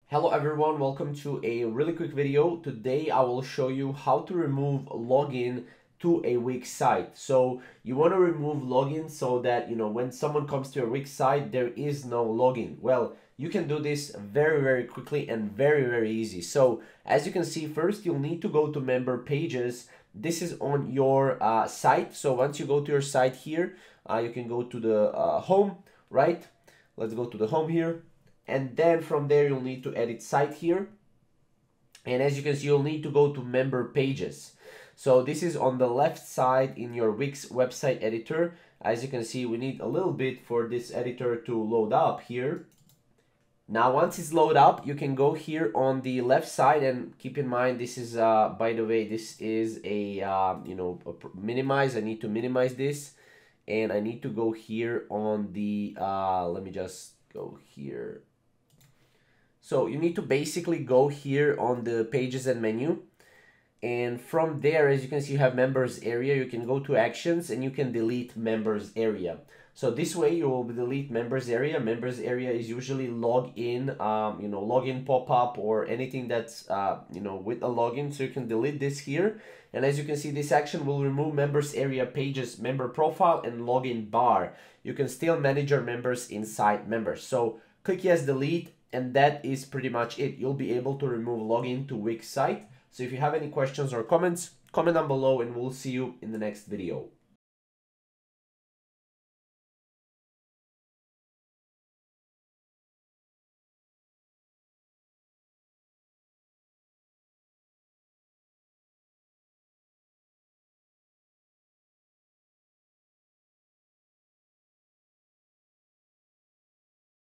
Hello everyone, welcome to a really quick video. Today I will show you how to remove login to a Wix site. So you want to remove login so that when someone comes to a Wix site there is no login. Well, you can do this very quickly and very easy. So as you can see, first you'll need to go to member pages. This is on your site. So once you go to your site here, you can go to the home, right? Let's go to the home here. And then from there you'll need to edit site here, and as you can see you'll need to go to member pages. So this is on the left side in your Wix website editor. As you can see, we need a little bit for this editor to load up here. Now once it's loaded up, you can go here on the left side, and keep in mind this is by the way, this is a minimize. I need to minimize this, and I need to go here on the let me just go here. So you need to basically go here on the pages and menu, and from there, as you can see, you have members area. You can go to actions and you can delete members area. So this way you will delete members area. Members area is usually login, login pop-up or anything that's with a login. So you can delete this here, and as you can see, this action will remove members area, pages, member profile, and login bar. You can still manage your members inside members. So click yes, delete, and that is pretty much it. You'll be able to remove login to Wix site. So if you have any questions or comments, comment down below, and we'll see you in the next video.